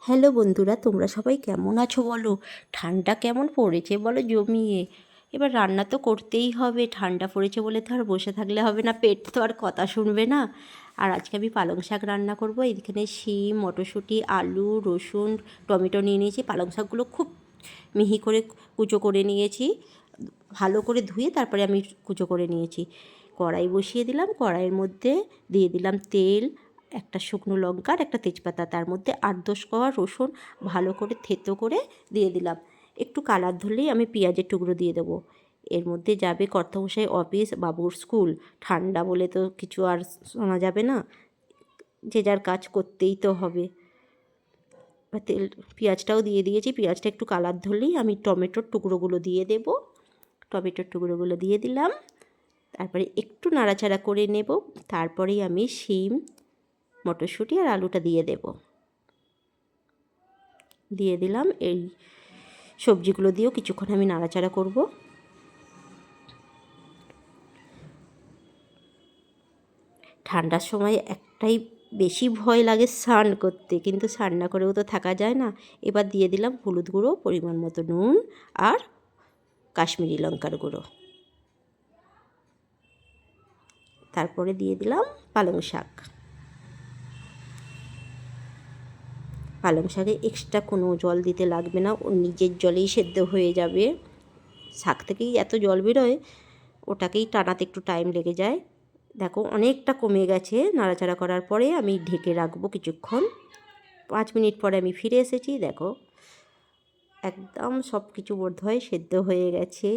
Hello বন্ধুরা, তোমরা সবাই কেমন আছো বলো? ঠান্ডা কেমন পড়েছে বলো জমিয়ে। এবার রান্না তো করতেই হবে, ঠান্ডা পড়েছে বলে তো আর বসে থাকলে হবে না, পেট তো আর কথা শুনবে না। আর আজকে আমি পালং শাক রান্না করবো। এখানে শিম, মটরশুঁটি, আলু, রসুন, টমেটো নিয়ে নিয়েছি। পালং শাকগুলো খুব মিহি করে কুচো করে নিয়েছি, ভালো করে ধুয়ে তারপরে আমি কুচো করে নিয়েছি। কড়াই বসিয়ে দিলাম, কড়াইয়ের মধ্যে দিয়ে দিলাম তেল, একটা শুকনো লঙ্কা আর একটা তেজপাতা, তার মধ্যে 8-10 কোয়া রসুন ভালো করে থেতো করে দিয়ে দিলাম। একটু কালার ধরলেই আমি পেঁয়াজের টুকরো দিয়ে দেবো। এর মধ্যে যাবে কর্তামশাই অফিস, বাবুর স্কুল, ঠান্ডা বলে তো কিছু আর শোনা যাবে না, যে যার কাজ করতেই তো হবে। তেল, পেঁয়াজটাও দিয়ে দিয়েছি। পেঁয়াজটা একটু কালার ধরলেই আমি টমেটোর টুকরোগুলো দিয়ে দেবো। টমেটোর টুকরোগুলো দিয়ে দিলাম, তারপরে একটু নাড়াচাড়া করে নেব। তারপরেই আমি শিম, মটরশুঁটি আর আলুটা দিয়ে দেব। দিয়ে দিলাম। এই সবজিগুলো দিয়েও কিছুক্ষণ আমি নাড়াচাড়া করব। ঠান্ডার সময় একটাই বেশি ভয় লাগে, স্নান করতে, কিন্তু স্নান না করেও তো থাকা যায় না। এবার দিয়ে দিলাম হলুদ গুঁড়ো, পরিমাণ মতো নুন আর কাশ্মীরি লঙ্কার গুঁড়ো। তারপরে দিয়ে দিলাম পালং শাক। পালং শাকে এক্সট্রা কোনো জল দিতে লাগবে না, ও নিজের জলেই সেদ্ধ হয়ে যাবে। শাক থেকেই এত জল বেরোয়, ওটাকেই টানাতে একটু টাইম লেগে যায়। দেখো অনেকটা কমে গেছে। নাড়াচাড়া করার পরে আমি ঢেকে রাখবো কিছুক্ষণ। 5 মিনিট পরে আমি ফিরে এসেছি। দেখো একদম সব কিছু বোধহয় সেদ্ধ হয়ে গেছে।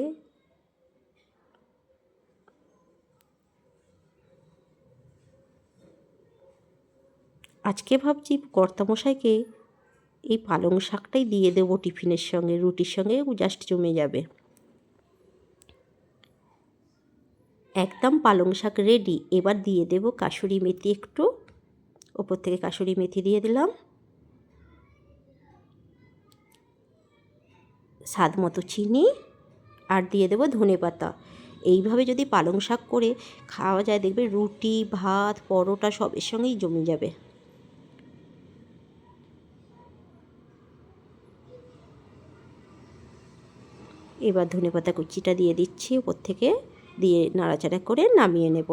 আজকে ভাবছি কর্তামশাইকে এই পালং শাকটাই দিয়ে দেবো টিফিনের সঙ্গে, রুটির সঙ্গে জাস্ট জমে যাবে। একদম পালং শাক রেডি। এবার দিয়ে দেব কাসুরি মেথি একটু, ওপর থেকে কাসুরি মেথি দিয়ে দিলাম, স্বাদ মতো চিনি, আর দিয়ে দেবো ধনেপাতা। এইভাবে যদি পালং শাক করে খাওয়া যায়, দেখবে রুটি, ভাত, পরোটা সবের সঙ্গেই জমে যাবে। এবার ধনেপাতা কুচিটা দিয়ে দিচ্ছি ওপর থেকে, দিয়ে নাড়াচাড়া করে নামিয়ে নেব।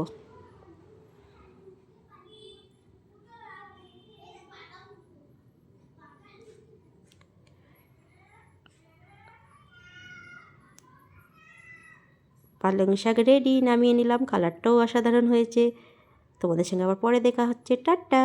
পালং শাক রেডি, নামিয়ে নিলাম। কালারটাও অসাধারণ হয়েছে। তোমাদের সঙ্গে আবার পরে দেখা হচ্ছে। টাটা।